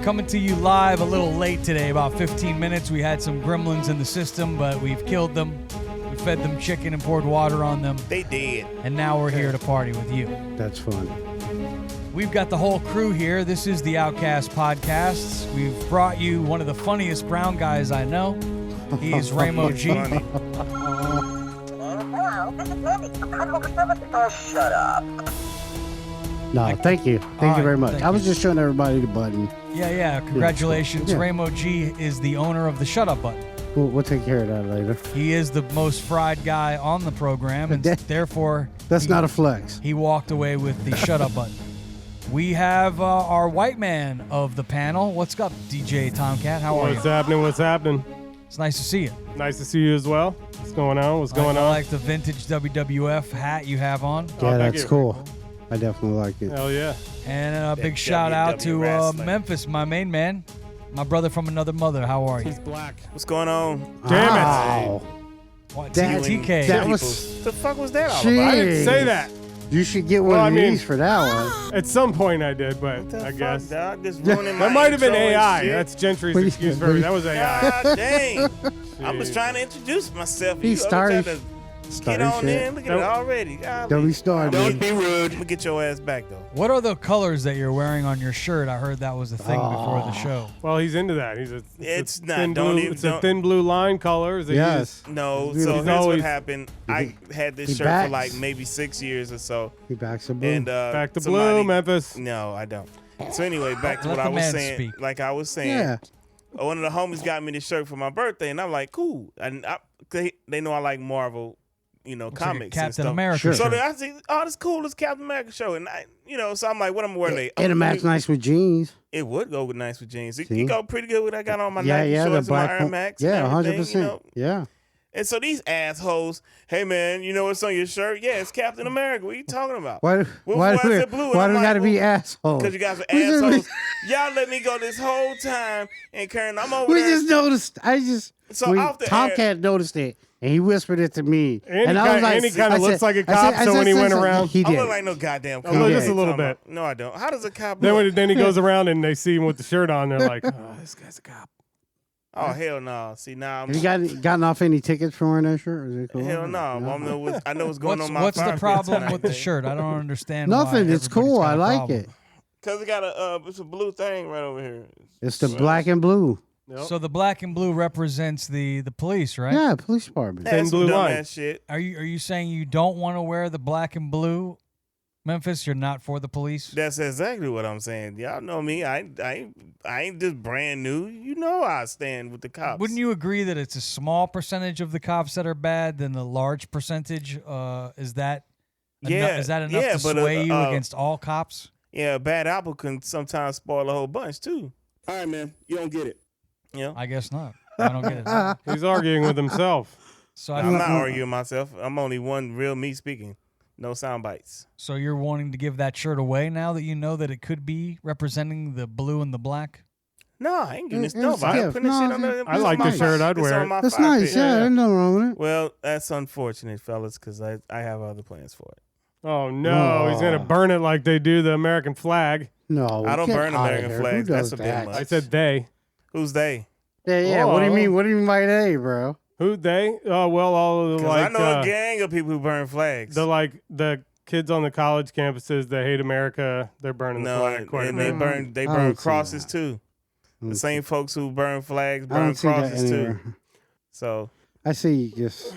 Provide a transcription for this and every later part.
Coming to you live a little late today, about 15 minutes. We had some gremlins in the system, but we've killed them. We fed them chicken and poured water on them. They did. And now we're here to party with you. That's fun. We've got the whole crew here. This is the Outcast Podcast. We've brought you one of the funniest brown guys I know. He's Ramo G. Funny. Shut up. No, thank you. Thank you very much. thank I was you. just showing everybody the button. Yeah. Congratulations. Yeah. Ramo G is the owner of the Shut Up button. We'll take care of that later. He is the most fried guy on the program, and therefore... That's not a flex. He walked away with the Shut Up button. We have our white man of the panel. What's up, DJ Tomcat? How are you? What's happening? It's nice to see you. Nice to see you as well. What's going on? I like the vintage WWF hat you have on. Yeah, thank that's you. cool. I definitely like it. Hell yeah. And a big That shout out to WW wrestling. Memphis, my main man. My brother from another mother. How are you? He's black. What's going on? Damn it. Wow. What, That- TK. that What was- the fuck was that all Shit. about? I didn't say that. You should get one Well, of I mean- these for that one. At some point I did, but What the I fuck, guess. dog? Just ruining my That might have been intro and AI. shit. That's Gentry's What do you- excuse what for do it. you- That was AI. God dang. I was trying to introduce myself. He You started- Get Started on shit. in. Look at it already. Golly. Don't be started. Don't be rude. I'm going to get your ass back, though. What are the colors that you're wearing on your shirt? I heard that was a thing before the show. Well, he's into that. It's a not. Thin Don't blue, even- it's a don't- thin blue line color. Is it Yes. No, He's so here's what always- happened. I had this he shirt backs. for like maybe 6 years or so. He backs a blue. And Back to somebody- blue, Memphis. No, I don't. So anyway, back to Let what the I was man saying. speak. Like I was saying, yeah. one of the homies got me this shirt for my birthday, and I'm like, cool. And they know I like Marvel, Looks like a comics and Captain stuff. America Sure. So shirt. I see, oh, this cool, this Captain America show, and so I'm like, what I'm wearing today? It'll match nice with jeans. It would go with nice with jeans. It See? go pretty good with I got on my Yeah, Nike yeah, the shorts and my black Air one. Max. Yeah, and everything, 100%. Yeah. And so these assholes, hey man, you know what's on your shirt? Yeah, it's Captain America. What are you talking about? Why why is do it blue? And why I'm do we like, gotta be well, assholes? Because you guys are We just- assholes. Y'all let me go this whole time, and Karen, I'm over We there. just noticed. So off the Tomcat noticed it, and he whispered it to me. And I was like, he kind I of looks said- like a I cop, said- so when he went I said- around, he I did. look like no goddamn A little- cop. just a What are you little talking bit. about? No, I don't. How does a cop look? then he goes around and they see him with the shirt on. They're like, oh, this guy's a cop. Oh hell no! See now I'm. Have you gotten off any tickets for wearing that shirt? Or is it cool? Hell no! I know what's going on. My What's the fire pit problem tonight, with the man. shirt? I don't understand. Nothing. Why It's everybody's cool. got I a like problem. it. Cause it got it's a blue thing right over here. It's the black and blue. Yep. So the black and blue represents the police, right? Yeah, police department. That's blue some line. dumbass shit. Are you saying you don't want to wear the black and blue, Memphis? You're not for the police? That's exactly what I'm saying. Y'all know me. I ain't just brand new. You know I stand with the cops. Wouldn't you agree that it's a small percentage of the cops that are bad than the large percentage? Is that Yeah, is that enough yeah, to but, sway you uh, against all cops? Yeah, a bad apple can sometimes spoil a whole bunch too. All right, man. You don't get it. You know? I guess not. I don't get it. He's arguing with himself. So I'm I, not arguing myself. I'm only one real me speaking. No sound bites. so you're wanting to give that shirt away now that you know that it could be representing the blue and the black? No, I ain't giving this It's nobody. I'm gift. putting this shit No, on the. I like the shirt. I'd wear it. That's nice. Yeah, there's nothing wrong with it. Well, that's unfortunate, fellas, because I have other plans for it. Oh, no. He's going to burn it like they do the American flag. No, I don't get burn outta American here. flags. Who That's does a bit that? much. I said they. Who's they? Yeah. What do you Oh. mean? What do you mean by they, bro? Who, they? Oh, well, all of the, Because like, I know a gang of people who burn flags. the kids on the college campuses that hate America, they're burning the no, flag quite a and bit. they I burn don't see crosses that. too. The same folks who burn flags I burn don't see that crosses too. anywhere. So I see just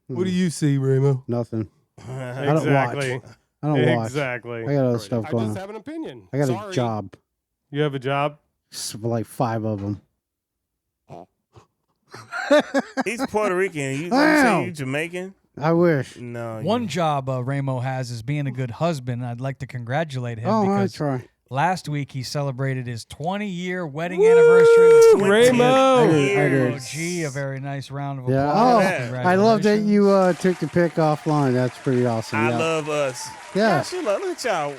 What do you see, Ramo? nothing. don't Exactly. I don't watch. Exactly. I got other stuff I going just on. have an opinion. I got Sorry. a job. You have a job? Like 5 of them. he's Puerto Rican. You Damn. say you Jamaican? I wish. No. One job Ramo has is being a good husband. I'd like to congratulate him Oh, I because try. last week he celebrated his 20-year wedding anniversary with 20 Ramo! years. did. Gee, a very nice round of Yeah. applause. Yeah. I love that Congratulations. you took the pic offline. That's pretty awesome. I yeah. love us. Yeah. Gosh, look at y'all.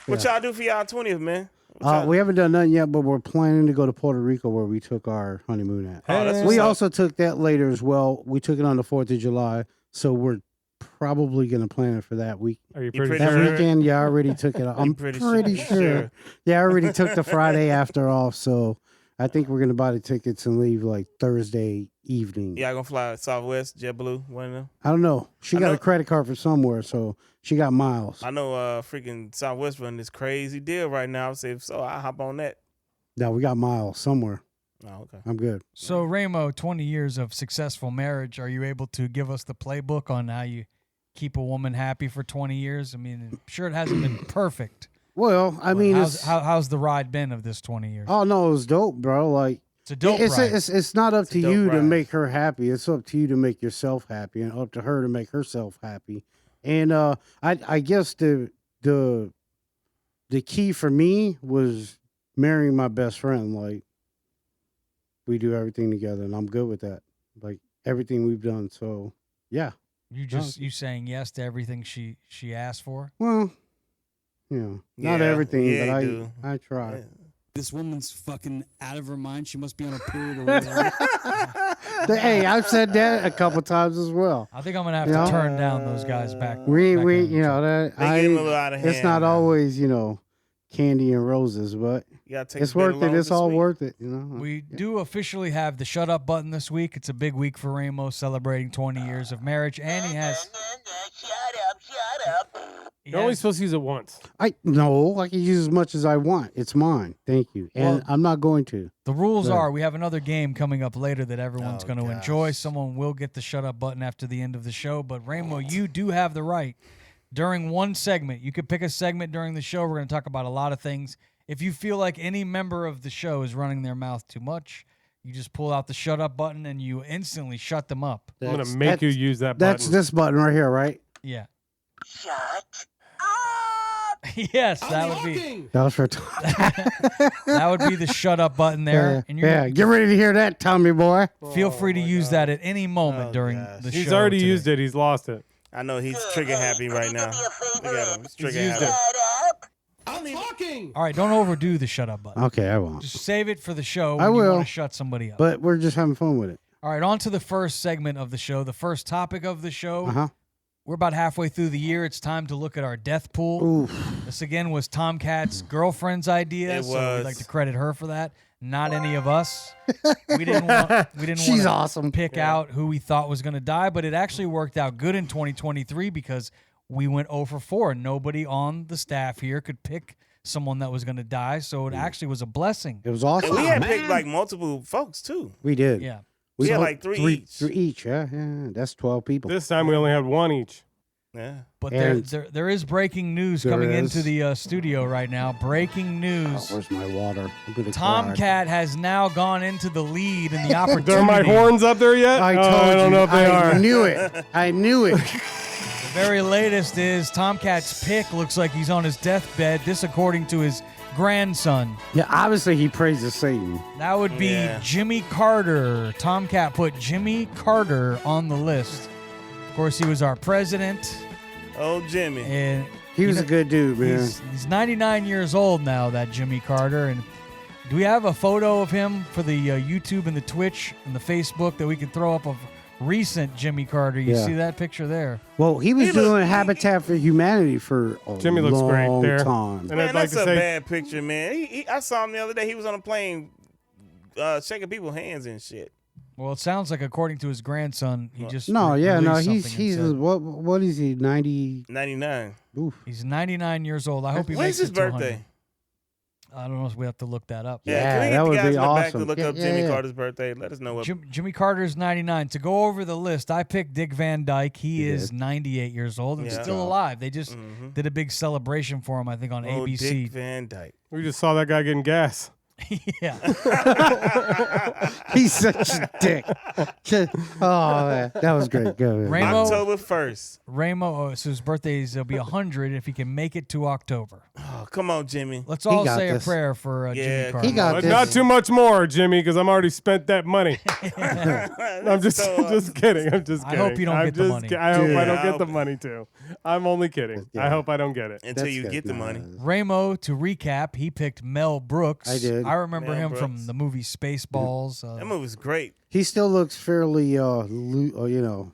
What y'all do for y'all 20th, man? What y'all- We haven't done nothing yet, but we're planning to go to Puerto Rico where we took our honeymoon at. Oh, that's We what's up. also took that later as well. We took it on the 4th of July, so we're probably gonna plan it for that week. Are you pretty pretty That sure? sure? weekend, yeah, I already took it. I'm pretty pretty sure? sure. Yeah, I already took the Friday after off, so I think we're gonna buy the tickets and leave like Thursday evening. Y'all gonna fly Southwest, JetBlue, one of them? I don't know. She I got know- a credit card for somewhere, so she got miles. I know freaking Southwest running this crazy deal right now. So I'll hop on that. No, we got miles somewhere. Oh, okay. I'm good. So, Ramo, 20 years of successful marriage. Are you able to give us the playbook on how you keep a woman happy for 20 years? I mean, I'm sure it hasn't been perfect. Well, I but mean, how's the ride been of this 20 years? oh no, it was dope, bro. Like It's a dope it's ride. it's not up to a dope you to ride. make her happy. It's up to you to make yourself happy, and up to her to make herself happy. And I guess the key for me was marrying my best friend. Like we do everything together, and I'm good with that. Like everything we've done. So yeah. You saying yes to everything she asked for? Well, you know, not Yeah, everything, yeah, but you do. I try. Yeah. This woman's fucking out of her mind. She must be on a period or whatever. Hey, I've said that a couple times as well. I think I'm gonna have Yeah. to turn down those guys back. We back in. you know that They get him a little out of it's hand, not man. always candy and roses, but You gotta take it's the bitter worth it. loans It's this all week. worth it. You know. We do officially have the shut up button this week. It's a big week for Ramo, celebrating 20 years of marriage, and he has. He You're only has- supposed to use it once. I can use as much as I want. It's mine. Thank you, and Well- I'm not going to. The rules Yeah. are we have another game coming up later that everyone's Oh, going to gosh. enjoy. Someone will get the shut up button after the end of the show. But Ramo, you do have the right during one segment. You could pick a segment during the show. We're going to talk about a lot of things. If you feel like any member of the show is running their mouth too much, you just pull out the shut up button and you instantly shut them up. I'm gonna That's- make you that's- use that button. That's this button right here, right? Yeah. Yes, that would be That was for. that would be the shut up button there. And you're yeah, get ready to hear that, Tommy boy. feel free to use that at any moment Oh, during gosh. the show. He's already today. used it. He's lost it. I know he's trigger happy right now. Look at him. He's trigger used happy. it. I'm talking. All right, don't overdo the shut up button. Okay, I won't. Just save it for the show I when you will. want to shut somebody up. But we're just having fun with it. All right, on to the first segment of the show, the first topic of the show. Uh-huh. We're about halfway through the year. It's time to look at our death pool. Oof. This again was Tomcat's girlfriend's idea, It so we'd was. like to credit her for that. Not any of us. We didn't want. She's to awesome. pick out who we thought was going to die, but it actually worked out good in 2023 because we went 0 for 4. Nobody on the staff here could pick someone that was going to die, so it actually was a blessing. It was awesome. And we had picked like multiple folks too. We did. Yeah. We had put like three each. Three each, yeah. That's 12 people. This time we only had one each. Yeah. But And there is breaking news there coming is. into the studio right now. Breaking Oh, news. where's my water? I'm gonna cry. Tomcat has now gone into the lead in the opportunity. Are my horns up there yet? I Oh, told I don't you. know if they I are. knew it. I knew it. The very latest is Tomcat's pick looks like he's on his deathbed. This according to his grandson. Yeah, obviously he praises Satan. That would be Yeah. Jimmy Carter. Tomcat put Jimmy Carter on the list. Of course, he was our president, Oh, Jimmy. and He was a good dude, man. he's 99 years old now, that Jimmy Carter. And do we have a photo of him for the YouTube and the Twitch and the Facebook that we can throw up of recent Jimmy Carter? You Yeah. see that picture there? Well, he was He look- doing Habitat for Humanity for a Jimmy looks long great there. time. And Man, I'd like that's to a say, bad picture, man. I saw him the other day. He was on a plane shaking people's hands and shit. Well, it sounds like according to his grandson, he just No, yeah, no, released he's something and said- what is he? 90. 99. Oof. He's 99 years old. I hope he When's makes his it to 100. birthday? I don't know if we have to look that up. Yeah, Yeah, can we get that the would guys be in the back to awesome. look Yeah, up yeah, Jimmy yeah. Carter's birthday? Let us know what. Jimmy Carter's 99. To go over the list, I picked Dick Van Dyke. He You is did. 98 years old and Yeah. still alive. They just Mhm. did a big celebration for him, I think, on Oh, ABC. Dick Van Dyke. we just saw that guy getting gas. Yeah. He's such a dick. Oh, man. That was great. Go ahead. Ramo, October 1st. Ramo, so his birthday will be 100 if he can make it to October. Oh, come on, Jimmy. Let's all got say this. a prayer for Yeah, Jimmy Carter. He got But this. not too much more, Jimmy, because I'm already spent that money. I'm just kidding. I'm just I kidding. hope you don't I'm get the just money. I hope Dude. I don't I get hope- the money too. I'm only kidding. Yeah. I hope I don't get it. Until That's you good. get the No, money. Ramo, to recap, he picked Mel Brooks. I did. I remember Mel him from Brooks. the movie Spaceballs. That movie was great. He still looks fairly, you know,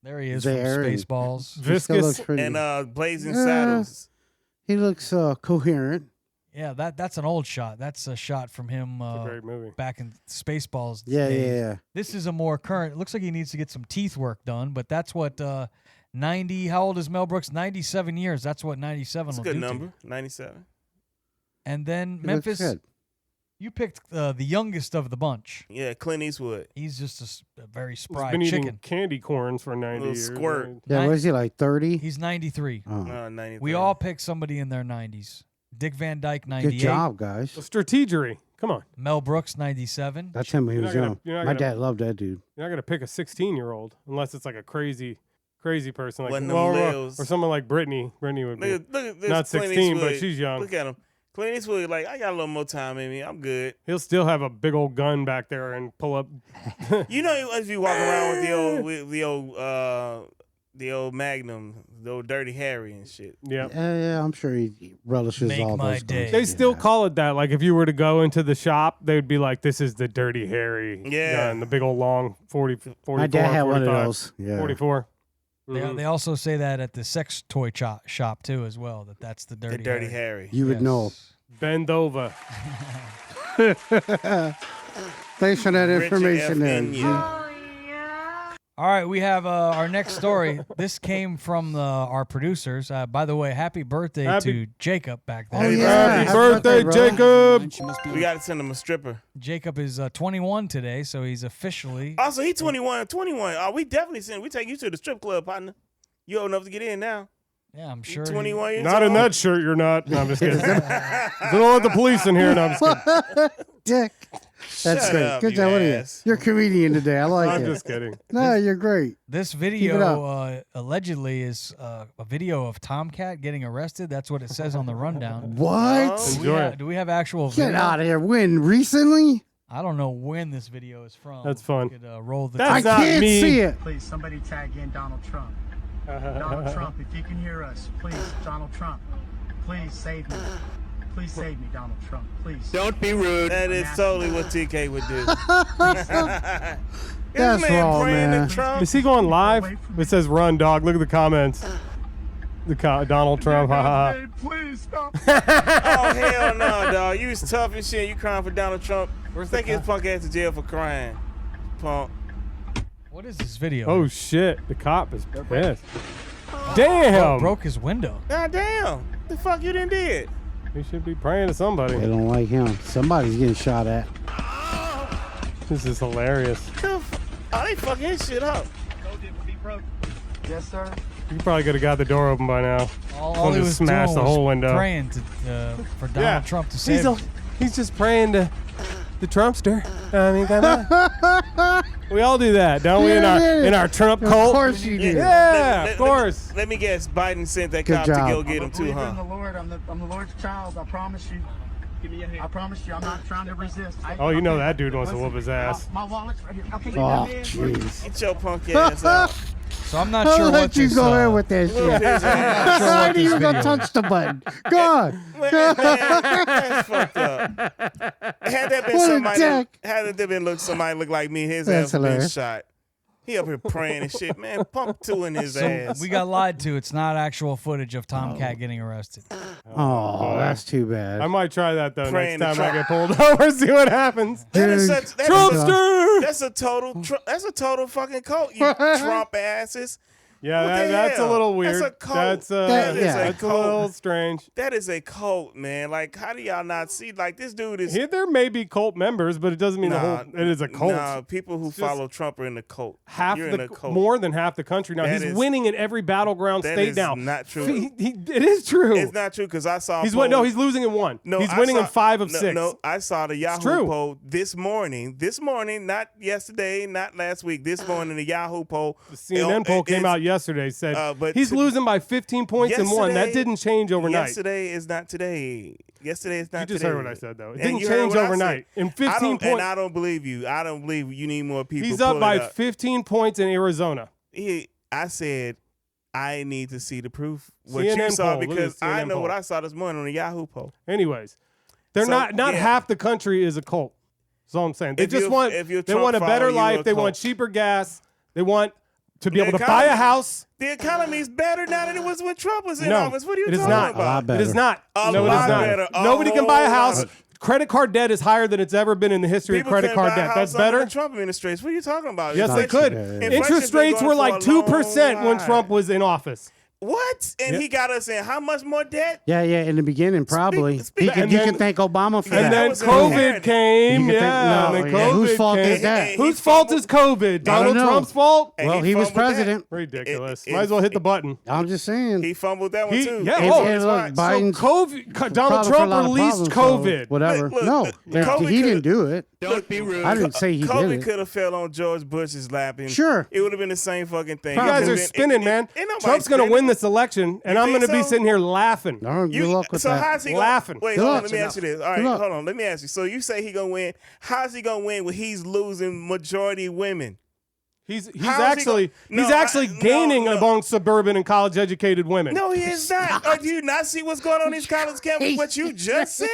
There he is there from and- Spaceballs. He still Viscous. looks pretty. And Blazing Yeah. Saddles. He looks coherent. Yeah, that's an old shot. That's a shot from him It's a great movie. back in Spaceballs. Yeah, days. yeah. This is a more current. It looks like he needs to get some teeth work done, but that's what 90. How old is Mel Brooks? 97 years. That's what 97 That's a will good do to number. you. 97. And then He looks Memphis, good. you picked the youngest of the bunch. Yeah, Clint Eastwood. He's just a very He's spry been eating chicken. candy corns for 90 Little years. squirt. Yeah, what is he, like 30? He's 93. Oh. 93. We all picked somebody in their 90s. Dick Van Dyke, 98. Good job, guys. Strategery. Come on. Mel Brooks, 97. That's him when he You're was not young. gonna- you're not My gonna- dad loved that dude. You're not going to pick a 16-year-old unless it's like a crazy person. Like, One of them or Lils. someone like Brittany. Brittany would be. Look at this. Not Clint 16, but Eastwood. she's young. Look at him. Clint Eastwood, like, I got a little more time in me. I'm good. He'll still have a big old gun back there and pull up. You know, as you walk around with the old Magnum, the old Dirty Harry and shit. Yeah. Yeah, I'm sure he relishes Make all my those day. guns. They still Yeah. call it that. Like if you were to go into the shop, they would be like, "This is the Dirty Harry." Yeah. gun, the big old long 44. My dad had one of 45, those. Yeah. 44. They, Mhm. they also say that at the sex toy shop too, as well. That's the The dirty. Dirty Harry. Harry. You would know. Bend over. Thanks for that Richard information there. F. G. Enya. All right, we have our next story. This came from our producers. By the way, happy birthday Happy- to Jacob back there. Oh, yeah. Happy Happy birthday, birthday, brother. Jacob. She must be We got to send him a stripper. Jacob is 21 today, so he's officially. Also, he 21. Oh, we definitely send. We take you to the strip club, partner. You old enough to get in now. Yeah, I'm You sure. 21 years Not in old? that shirt, you're not. No, I'm just kidding. Don't let the police in here. No, I'm just kidding. Dick. That's Shut great. up, Good you job. What are you? ass. You're a comedian today. I like I'm it. just kidding. No, you're great. This it video allegedly is a video of Tomcat getting arrested. That's what it says on the rundown. What? Oh. Enjoy it. Do we have actual Get video? out of here. When? Recently? I don't know when this video is from. That's fun. We could, roll the That's I tape. not can't me. see it. Please, somebody tag in Donald Trump. Donald Trump, if you can hear us, please, Donald Trump, please save me. Please save me, Donald Trump, please. Don't be rude. That is totally what TK would do. That's wrong, praying man. to Trump. Is he going live? It says run, dog. Look at the comments. Donald Trump. Haha. Please stop. Oh, hell no, dog. You was tough and shit. You crying for Donald Trump. Take his punk ass to jail for crying. Punk. What is this video? Oh shit! The cop is pissed. Oh, Damn. broke his window. God damn. The fuck you done did? He should be praying to somebody. They don't like him. Somebody's getting shot at. This is hilarious. Oh, they fucking his shit up. Yes, sir. You probably could have got the door open by now. All Someone he just was smashed doing the whole was window. praying for Donald Trump to save him. He's just praying to the Trumpster. I mean, come on. We all do that, don't we? In our Trump Of cult. course you do. Yeah, of course. Let me guess. Biden sent that Good cop to job. go get I'm him a too, believer in huh? the Lord. I'm the Lord's child. I promise you. Give me your hand. I promise you. I'm not trying to resist. Oh, you know that dude wants to whoop his ass. My wallet's right here. Okay, Oh, man. jeez. Get your punk ass out. So I'm not I'll sure what let you this. go in with that Whoop shit. his ass. sure what Why do you this go video touch the button? Go on. Man, that's fucked up. Had that been What a somebody, dick. had that been somebody look like me, his That's ass would been hilarious. shot. He up here praying and shit, man. Pump two in his ass. We got lied to. It's not actual footage of Tomcat getting arrested. Oh, that's too bad. I might try that though Praying next to time I Trump. get pulled over. See what happens. That is Dude. such, that is Trumpster. that's a total. That's a total fucking cult. You Trump asses. Yeah, What the that's a hell? little That's weird. a cult. That's That is a that's a cult. little strange. That is a cult, man. Like, how do y'all not see? Like, this dude is. Here, there may be cult members, but it doesn't mean the whole. It is a cult. Nah, people who It's just follow Trump are in the cult. Half You're in the a cult. more than half the country now. That He's is- winning in every battleground That state is now. not true. It is true. It's not true because I saw. He's polls- no, he's losing in one. No, he's I winning saw- in 5 of no, 6. No, I saw the Yahoo true. poll this morning, not yesterday, not last week. This morning, the Yahoo poll. The CNN poll came it's- out yesterday. Said but he's to- losing by 15 points in one. That Yesterday- didn't change overnight. Yesterday is not today. Yesterday is not You just today. heard what I said, though. It And didn't you heard change what I overnight. said. In 15 And points, I don't believe you. I don't believe you need more people. he's up pulling by it up. 15 points in Arizona. I said I need to see the proof. What CNN you saw poll. Look at because the I CNN know what poll. I saw this morning on the Yahoo poll. Anyways, they're So, not yeah. half the country is a cult. That's all I'm saying. They If just you're- want if you're they want a Trump better follower, you're life. a They want cult. cheaper gas. They want to be able to buy a house. The economy is better now than it was when Trump was in No, office. What are you it is talking not. about? It is not. A No, it is lot not. better. Nobody can buy a house. lot. Credit card debt is higher than it's ever been in the history People of credit couldn't card buy a debt. house That's under better. the Trump administration. What are you talking about? Yes, they Inflation- could. Yeah. Interest rates were like 2% when Trump was in office. What? And Yeah. he got us in how much more debt? Yeah, in the beginning, probably. speak- You and can then- thank Obama for Yeah, And that. then was COVID inherited. came. You can Yeah, think- and no, then yeah, whose COVID fault came. is that? Whose fault is COVID? Donald know. Trump's fault? And Well, he was fumbled that. president. Ridiculous. It- Might as well hit the button. I'm just saying. He fumbled that one too. Yeah, And- oh, and look, So Biden's COVID, Donald problem for a Trump lot of released problems, so COVID. whatever. Look, No, COVID he could've- didn't do it. Don't be rude. I didn't say he did COVID it. could have fell on George Bush's lap. And Sure. It would have been the same fucking thing. You guys Probably. are spinning, man. Ain't nobody Trump's going to spinning. win this election, and You I'm going to think be so? sitting here laughing. No, good You- luck with so that. how's he Laughing. Gonna, wait, Good hold on. luck. Let me ask you this. All right, Good luck. hold on. Let me ask you. So you say he gonna win? How's he gonna win when he's losing majority women? He's How's actually he go- he's No, actually no, gaining no. among suburban and college educated women. No, he is not. Do you not see what's going on in these college campuses? What you just said?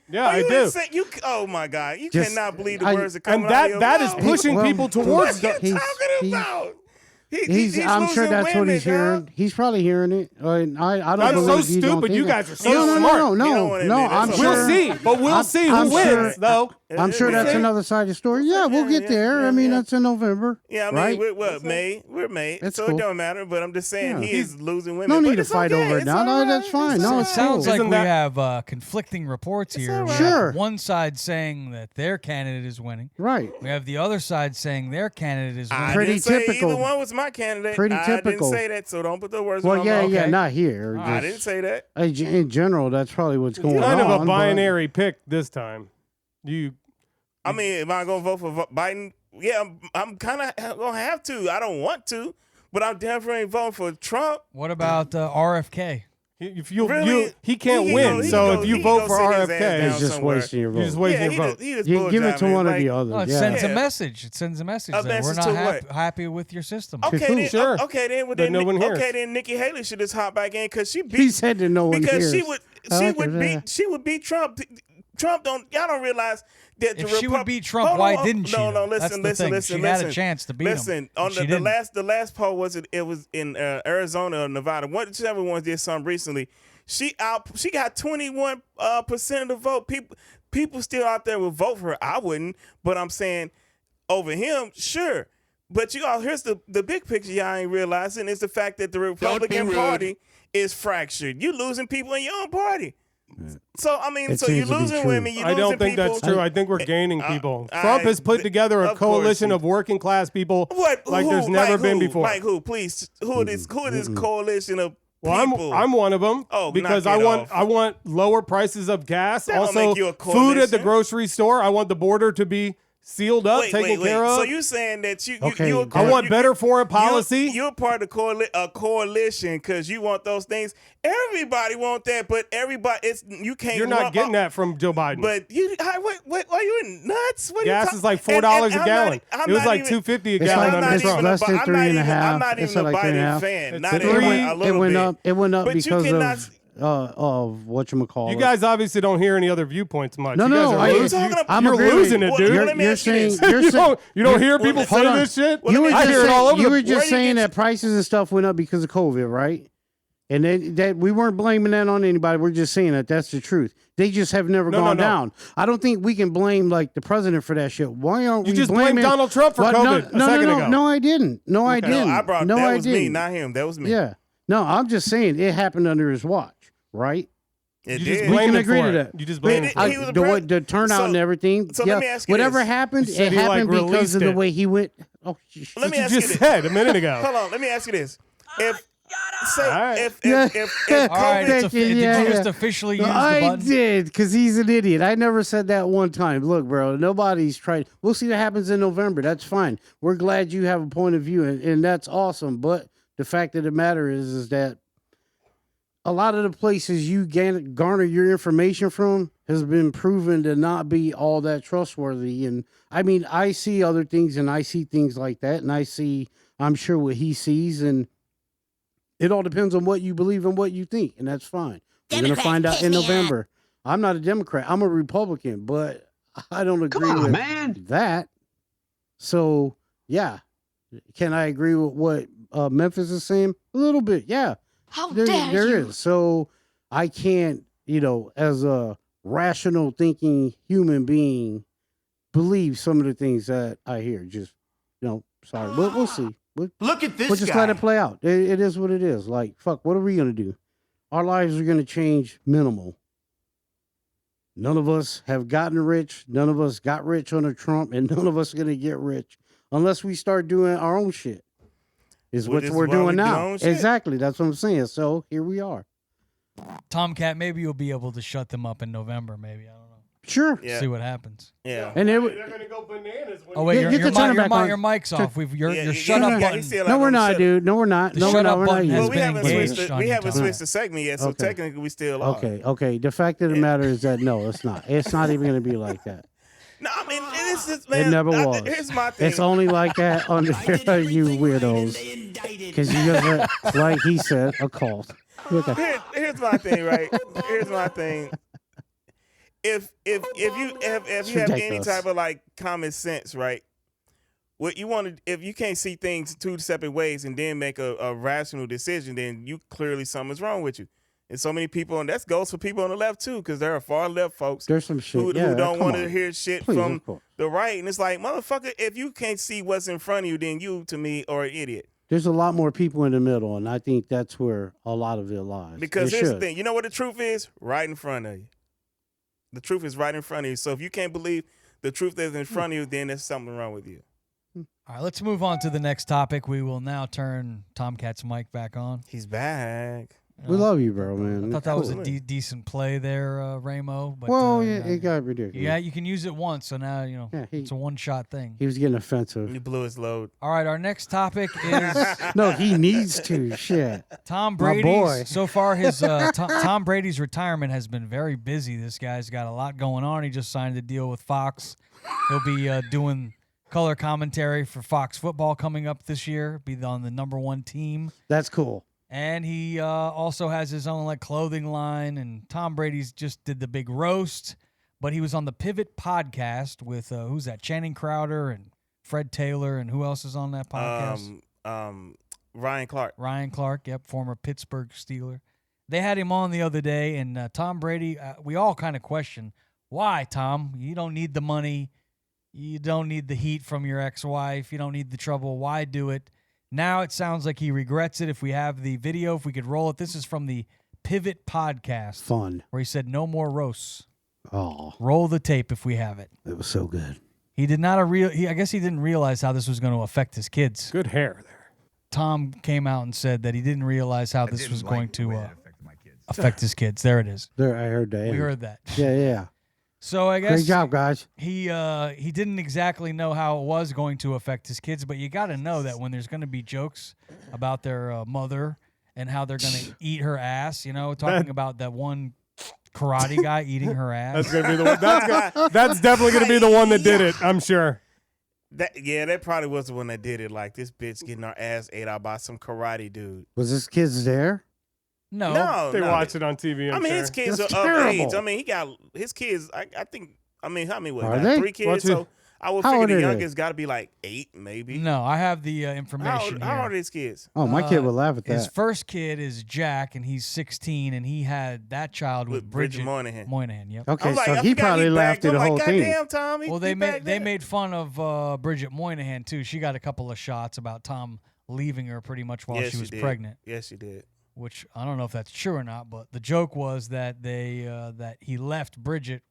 Yeah, Are I you do. insane? Oh my God! You Just- cannot believe the I- words that come And out of your that is mouth. pushing Well, people towards What are the you He's- talking he's- about? I'm sure losing that's what women, he's hearing. dog. He's probably hearing it. I don't That's believe so you don't stupid. think You that. guys are so no, smart. You don't No, wanna no, admit it. I'm That's sure. We'll see, but we'll see who I'm wins, sure- though. I'm sure that's Yeah. another side of the story. Yeah, we'll get there. I mean, that's in November. Yeah, I mean, right? we're what, May? We're May, That's so cool. it don't matter. But I'm just saying Yeah. he is losing women. No but need to it's fight okay. over it It's now. all No, right. that's fine. It's No, all it's right. Sounds like Isn't we that- have conflicting reports here. all We right. have Sure. one side saying that their candidate is winning. Right. We have the other side saying their candidate is winning. I Pretty didn't say typical. either one was my candidate. Pretty I typical. didn't say that, so don't put the words Well, in my yeah, mouth. yeah, Okay. not here. I just- didn't say that. In general, that's probably what's going Kind on. of a but- binary pick this time. I mean, am I gonna vote for Biden? Yeah, I'm kind of gonna have to. I don't want to, but I'm definitely voting for Trump. What about RFK? If you, Really? he can't He can win. go- he so can if go- you he vote can for go sit his ass RFK, down He's just somewhere. wasting your you're just vote. wasting he your vote. just Give it to bulljibbing. one of Like, the others. Well, it yeah. sends a Yeah. message. It sends a message A that we're message not to what? happy with your system. Okay, Who? then, Sure. okay, then, well, But then, no one hears. okay, then Nikki Haley should just hop back in because she beat. He said that no one because hears. I like it, she would beat Trump. Trump don't. Y'all don't realize that If the she would Repub- beat Trump, Hold why on, didn't she, No, though? no. That's Listen, the listen, thing. listen. She had a listen. chance to beat him, Listen, on and she the didn't. last poll was it was in Arizona or Nevada. Whichever one did something recently. She got 21% of the vote. People still out there will vote for her. I wouldn't, but I'm saying over him, sure. But you all, here's the big picture y'all ain't realizing is the fact that the Republican rude. Party is fractured. You losing people in your own party. So I mean, It so you're seems to be losing true. women. You're I don't losing think people. that's true. I think we're gaining people. I- Trump has put together a of course coalition he- of working class people What? like who? there's never Like been who? before. Like who? Please, who is this coalition of Well, people? I'm one of them Oh, because knock I it want off. lower prices of gas. That don't Also, make you a food at the coalition. grocery store. I want the border to be sealed up, wait, taken wait. care of. So you saying that you Okay, you I want better foreign policy. You're part of a coalition because you want those things. Everybody want that, but everybody you can't. You're not lump getting up- that from Joe Biden. But you, what are you nuts? What are Gas you is like and $4 a I'm gallon. not- I'm It was not like even- $2.50 a It's gallon like- under it's Trump. less than 3.5. I'm not It's even a like Biden 3.5. fan. It's Not It even went, a it little went bit. up. It went up But you because cannot. of whatchamacallit. You guys obviously don't hear any other viewpoints much. No, you guys no, are I- losing. What are you talking I'm You're agreeing. losing it, Well, dude. let me ask you this. you don't hear people Well, say hold on. this shit? Well, You let were me I ask hear just it all saying, over you the were Where just do you saying get that prices and stuff went up because of COVID, right? And that we weren't blaming that on anybody. We're just saying that that's the truth. They just have never gone down. I don't think we can blame like the president for that shit. Why aren't You we just blamed blaming Donald Trump for What? COVID a second ago. No, I didn't. No, I didn't. No, I brought no, that I was me, didn't. not him. That was me. Yeah. No, I'm just saying it happened under his watch, right? It You did. just We blame can him agree for to it. that. You just But blame it- him for he it. was a The turnout so- and everything. so yeah, let me ask you whatever this. happened, You said it he, like, happened because released of the it. way he went. Oh, Let me You ask you just this. said a minute ago. Hold on. Let me ask you this. If say All right. if Yeah. if All right, COVID, did you Yeah, just yeah. officially use the I button? did, because he's an idiot. I never said that one time. Look, bro, nobody's tried. We'll see what happens in November. That's fine. We're glad you have a point of view, and that's awesome. But the fact of the matter is that a lot of the places you garner your information from has been proven to not be all that trustworthy. And I mean, I see other things, and I see things like that, and I'm sure what he sees, and it all depends on what you believe and what you think, and that's fine. We're going to find out in November. I'm not a Democrat. I'm a Republican, but I don't agree with that. So, yeah, Can I agree with what Memphis is saying? A little bit, yeah. How There is. So I can't, as a rational thinking human being, believe some of the things that I hear. Just, sorry. We'll see. Look at this We'll just let it play out. It is what it is. Like, fuck, what are we going to do? Our lives are going to change minimal. None of us have gotten rich. None of us got rich under Trump, and none of us are going to get rich unless we start doing our own shit. Is what we're doing now. Exactly. That's what I'm saying. So here we are. Tomcat, maybe you'll be able to shut them up in November. Maybe, I don't know. Sure. Yeah. See what happens. Yeah. And they're gonna go bananas. Oh wait, You your can turn it back on. mic's off. Your Yeah, shut yeah, up yeah, button. he's still No, not we're gonna not, shut dude. No, we're not. The No, we're shut not. up We're not button has Well, using we been haven't engaged switched. on We you, haven't Tom. switched the segment yet, so Okay. technically we still are. Okay. The fact of the matter is that no, it's not. It's not even going to be like that. No, I mean it's just, man. It never was. Here's my thing. It's only like that under you weirdos. Because you guys are, like he said, a cult. Okay. Here's my thing, right? Here's my thing. If you have any ridiculous. type of like common sense, right? What you want to, if you can't see things two separate ways and then make a rational decision, then you clearly something's wrong with you. And so many people, and that goes for people on the left too, because there are far left folks There's some shit. who yeah, don't come want to on. hear shit Please, from of course. the right. And it's like, motherfucker, if you can't see what's in front of you, then you, to me, are an idiot. There's a lot more people in the middle, and I think that's where a lot of it lies. Because It here's the should. thing. You know what the truth is? Right in front of you. The truth is right in front of you. So if you can't believe the truth that's in front of you, then there's something wrong with you. All right, let's move on to the next topic. We will now turn Tomcat's mic back on. He's back. We love you, bro, man. I thought that was a Cool. decent play there, Ramo. But, Well, yeah, it got ridiculous. yeah, you can use it once, so now Yeah, it's a one-shot thing. He was getting offensive. He blew his load. All right, our next topic is No, he needs to. Shit. Tom My Brady's. boy. So far, his Tom Brady's retirement has been very busy. This guy's got a lot going on. He just signed a deal with Fox. He'll be doing color commentary for Fox Football coming up this year. Be on the #1 team. That's cool. And he also has his own clothing line. And Tom Brady's just did the big roast, but he was on the Pivot podcast with who's that? Channing Crowder and Fred Taylor, and who else is on that podcast? Ryan Clark. Ryan Clark, yep, former Pittsburgh Steeler. They had him on the other day, and Tom Brady. We all kind of question why, Tom. You don't need the money, you don't need the heat from your ex-wife, you don't need the trouble. Why do it? Now it sounds like he regrets it. If we have the video, if we could roll it. This is from the Pivot podcast. Fun. Where he said no more roasts. Oh, Roll the tape if we have it. it was so good. He did not I guess he didn't realize how this was going to affect his kids. Good hair there. Tom came out and said that he didn't realize how this was going to affect his kids. There it is. There, I heard that. We heard that. Yeah. So I guess Great job, guys. he didn't exactly know how it was going to affect his kids, but you got to know that when there's going to be jokes about their mother and how they're going to eat her ass, talking about that one karate guy eating her ass. That's gonna be the one. That's definitely gonna be the one that did it. I'm sure. That probably was the one that did it. Like, this bitch getting her ass ate out by some karate dude. Was this kids there? No. They watch it on TV. I mean, his kids That's are of terrible. age. I mean, he got his kids. I think. I mean, how many? What? Are Got they? 3 kids. What's So I would How figure old the are they? youngest got to be like 8, maybe. No, I have the information How old are here. his kids? Oh, my kid would laugh at His that. first kid is Jack, and he's 16, and he had that child with With Bridget Moynihan. Moynihan. Yep. Okay, I'm like, so I he forgot probably laughed back. at the I'm whole like, thing. Goddamn, Tom. Well, they made fun of Bridget Moynihan too. She got a couple of shots about Tom leaving her pretty much while Yes, she was did. pregnant, Yes, she did. which I don't know if that's true or not. But the joke was that that he left Bridget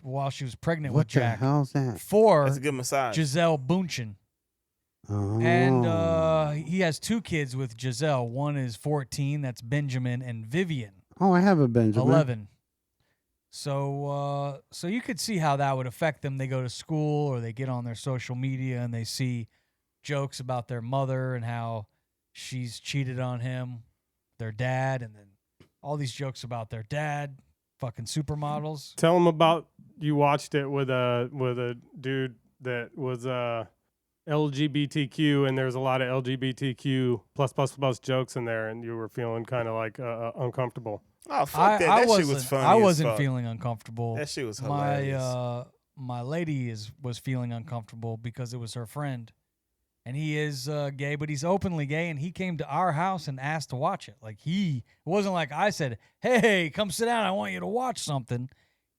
while she was pregnant What with the Jack hell's that? for That's a good massage. Giselle Bündchen. Oh. And he has 2 kids with Giselle. One is 14, that's Benjamin, and Vivian, Oh, I have a Benjamin. 11. So you could see how that would affect them. They go to school or they get on their social media and they see jokes about their mother and how she's cheated on him, their dad, and then all these jokes about their dad, fucking supermodels. Tell them about you watched it with a dude that was LGBTQ, and there's a lot of LGBTQ plus jokes in there, and you were feeling kind of like uncomfortable. Oh, fuck that. That shit was funny. I as wasn't fuck. feeling uncomfortable. That shit was hilarious. My lady was feeling uncomfortable because it was her friend, and he is gay, but he's openly gay, and he came to our house and asked to watch it. Like it wasn't like I said, "Hey, come sit down. I want you to watch something."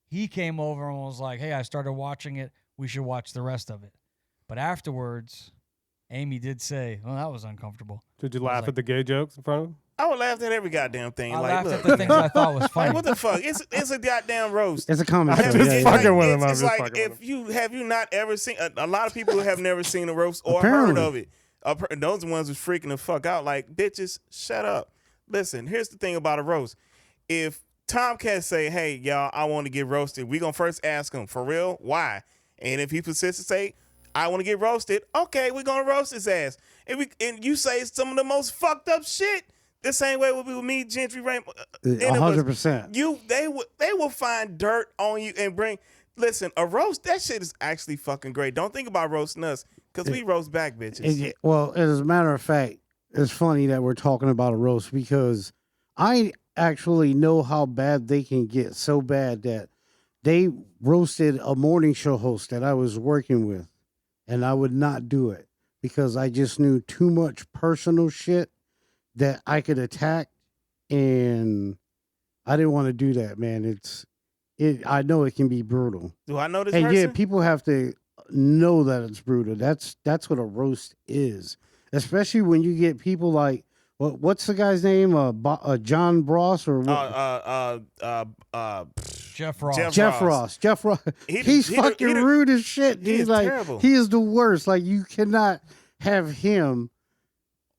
He came over and was like, "Hey, I started watching it. We should watch the rest of it." But afterwards, Amy did say, "Well, that was uncomfortable." Did you laugh at the gay jokes in front of him? I would laugh at every goddamn thing. I like, laughed look, at the things I thought was funny. like, what the fuck? It's a goddamn roast. It's a comedy I'm show. just Yeah, fucking yeah. with him. I'm It's just like fucking with if him. you not ever seen a lot of people have never seen a roast or Apparently. heard of it. Those ones was freaking the fuck out. Like, bitches, shut up. Listen, here's the thing about a roast. If Tomcat say, "Hey, y'all, I want to get roasted," we gonna first ask him, "For real? Why?" And if he persists to say, "I want to get roasted," okay, we gonna roast his ass. And you say some of the most fucked up shit. The same way would be with me, Gentry, Ramo. 100%. They will find dirt on you and bring. Listen, a roast, that shit is actually fucking great. Don't think about roasting us, because we roast back, bitches. Well, as a matter of fact, it's funny that we're talking about a roast because I actually know how bad they can get. So bad that they roasted a morning show host that I was working with, and I would not do it because I just knew too much personal shit that I could attack, and I didn't want to do that, man. I know it can be brutal. Do I know this And person? yeah, people have to know that it's brutal. That's what a roast is, especially when you get people like what's the guy's name? John Bross or what? Jeff Ross. Jeff Ross. Jeff Ross. He's fucking rude as shit. He is like terrible. he is the worst. Like you cannot have him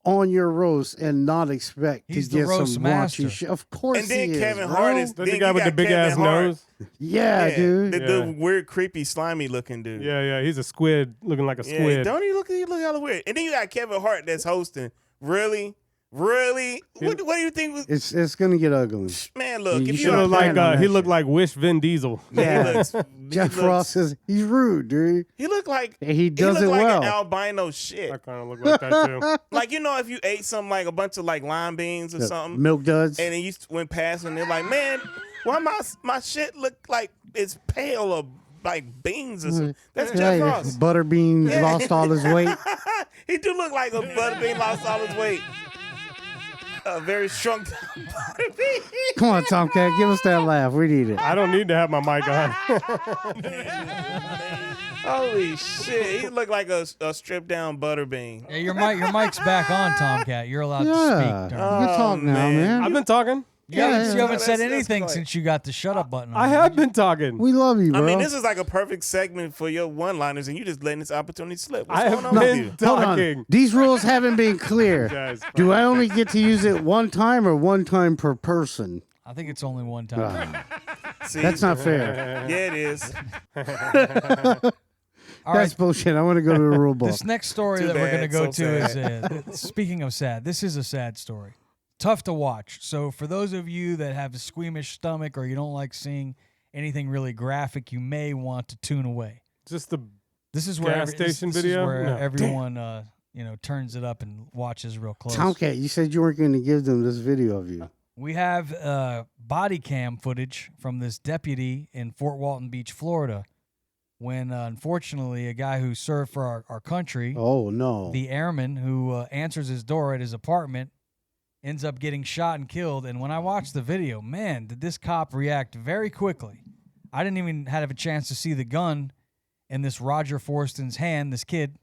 on your roast and not expect He's to the get roast some master. raunchy shit. Of course, And then he Kevin is, Hart bro. is That's the then guy you with the got big Kevin ass Hart. nose. Yeah, dude. The weird, creepy, slimy looking dude. Yeah, he's a squid looking like a Yeah, squid. don't he look hella weird? And then you got Kevin Hart that's hosting. Really? What do you think was? It's gonna get ugly. Man, look, You if He you should've looked like planned on that looked shit. like Wish Vin Diesel. yeah, Jeff Ross he's rude, dude. he looked like And he does looked it like well. an albino shit. I kind of look like that too. Like, if you ate something like a bunch of like lime beans or something, Milk duds. and then you went past and they're like, "Man, why my shit look like it's pale or like beans or something?" That's Jeff Ross. Butterbean lost all his weight. He do look like a butterbean lost all his weight. A very shrunk down butterbean. Come on, Tomcat, give us that laugh. We need it. I don't need to have my mic on. Holy shit, he looked like a stripped down butterbean. Yeah, your mic's back on, Tomcat. You're allowed to Oh, speak. You Darn. can talk now, man. I've been talking. You yeah. haven't said That's anything great. since you got the shut up button on. I have been talking. We love you, bro. I mean, this is like a perfect segment for your one-liners, and you just letting this opportunity slip. What's I going have on with been you? Hold on. talking. These rules haven't been clear. Guys, Do I only get to use it one time or one time per person? I think it's only one time. See? That's not fair. Yeah, it is. All That's right. bullshit. I want to go to the rule book. This next story Too that we're bad, going to go so to is, speaking of sad, this is a sad story. Tough to watch. So for those of you that have a squeamish stomach or you don't like seeing anything really graphic, you may want to tune away. just the This is where Gas station video? Is where No. everyone turns it up and watches real close. Tomcat, you said you weren't going to give them this video of you. We have body cam footage from this deputy in Fort Walton Beach, Florida, when unfortunately a guy who served for our country, Oh, no. the airman who answers his door at his apartment, ends up getting shot and killed. And when I watched the video, man, did this cop react very quickly. I didn't even have a chance to see the gun in this Roger Forston's hand, this kid,